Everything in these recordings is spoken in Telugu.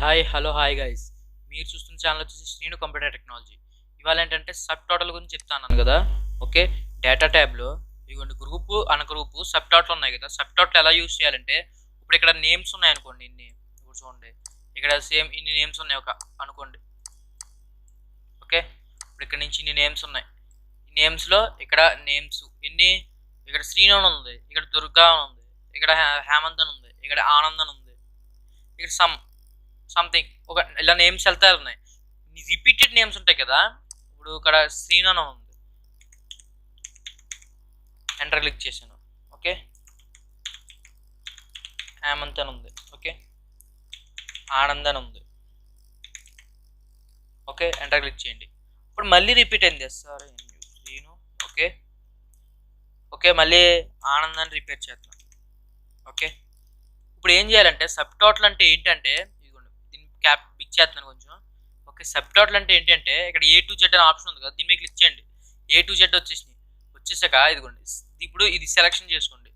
Hi hello hi guys. మీరు చూస్తున్న ఛానల్ వచ్చేసి శ్రీను కంప్యూటర్ టెక్నాలజీ. ఇవాళ ఏంటంటే సబ్ టోటల్ గురించి చెప్తాను కదా. ఓకే, డేటా ట్యాబ్లో ఇదిగోండి గ్రూపు అన్ గ్రూపు సబ్ టోటల్ ఉన్నాయి కదా. సబ్ టోటల్ ఎలా యూజ్ చేయాలంటే ఇప్పుడు ఇక్కడ నేమ్స్ ఉన్నాయి అనుకోండి, ఇన్ని ఇప్పుడు చూడండి, ఇక్కడ సేమ్ ఇన్ని నేమ్స్ ఉన్నాయి ఒక అనుకోండి. ఓకే, ఇప్పుడు ఇక్కడ నుంచి ఇన్ని నేమ్స్ ఉన్నాయి. ఈ నేమ్స్లో ఇక్కడ నేమ్స్ ఎన్ని, ఇక్కడ శ్రీను అని ఉంది, ఇక్కడ దుర్గా అని ఉంది, ఇక్కడ హేమంత్ అని ఉంది, ఇక్కడ ఆనంద్ అని ఉంది, ఇక్కడ సంథింగ్ ఒక ఇలా నేమ్స్ వెళ్తా ఉన్నాయి. రిపీటెడ్ నేమ్స్ ఉంటాయి కదా. ఇప్పుడు ఇక్కడ శ్రీను అని ఉంది, ఎంటర్ క్లిక్ చేశాను. ఓకే, హేమంత్ అని ఉంది, ఓకే, ఆనంద్ అని ఉంది, ఓకే, ఎంటర్ క్లిక్ చేయండి. ఇప్పుడు మళ్ళీ రిపీట్ అయింది సార్ శ్రీను. ఓకే ఓకే, మళ్ళీ ఆనంద్ అని రిపీట్ చేస్తాను. ఓకే, ఇప్పుడు ఏం చేయాలంటే సబ్ టోటల్ అంటే ఏంటంటే ఇదిగోండి, దీన్ని క్యాప్ బిగ్ చేస్తున్నాను కొంచెం. ఓకే, సబ్ టోటల్ అంటే ఏంటంటే ఇక్కడ ఏ టు జెడ్ అనే ఆప్షన్ ఉంది కదా, దీని మీద క్లిక్ చేయండి. ఏ టు జెడ్ వచ్చేసాక ఇదిగోండి, ఇప్పుడు ఇది సెలెక్షన్ చేసుకోండి,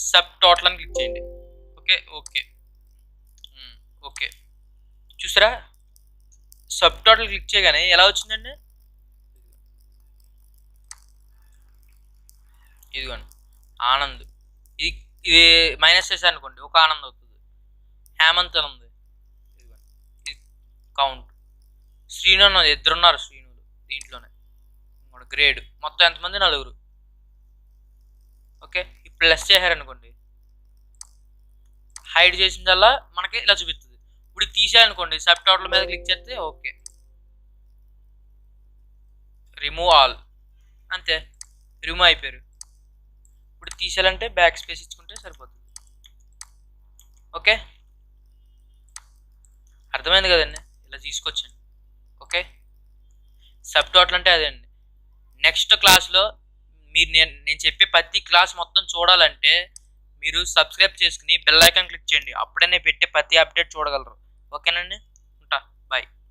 సబ్ టోటల్ అని క్లిక్ చేయండి. ఓకే ఓకే ఓకే, చూసారా సబ్ టోటల్ క్లిక్ చేయగానే ఎలా వచ్చిందండి, ఇదిగోండి ఆనంద్. ఇది ఇది మైనస్ చేసా అనుకోండి, ఒక ఆనంద్ అవుతుంది. హేమంత్ అని ఉంది, ఇదిగోండి ఇది కౌంట్. శ్రీను అన్నది ఇద్దరున్నారు శ్రీనులు దీంట్లోనే. గ్రేడ్ మొత్తం ఎంతమంది, నలుగురు. ఓకే, ఇప్పుడు ప్లస్ చేశారనుకోండి, హైడ్ చేసిందల్లా మనకి ఇలా చూపిస్తుంది. ఇప్పుడు తీసేయాలనుకోండి, సబ్ టోటల్ మీద క్లిక్ చేస్తే ఓకే, రిమూవ్ ఆల్, అంతే, రిమూవ్ అయిపోయారు. ఇప్పుడు తీసేయాలంటే బ్యాక్ స్పేస్ ఇచ్చుకుంటే సరిపోతుంది. ఓకే, అర్థమైంది కదండి, ఇలా తీసుకొచ్చండి. ఓకే, సబ్ టోటల్ అంటే అదే అండి. నెక్స్ట్ క్లాస్లో మీరు నేను చెప్పే ప్రతి క్లాస్ మొత్తం చూడాలంటే మీరు సబ్స్క్రైబ్ చేసుకుని బెల్ ఐకాన్ క్లిక్ చేయండి. అప్పుడే నేను పెట్టే ప్రతి అప్డేట్ చూడగలరు. ఓకేనండి, ఉంటా, బాయ్.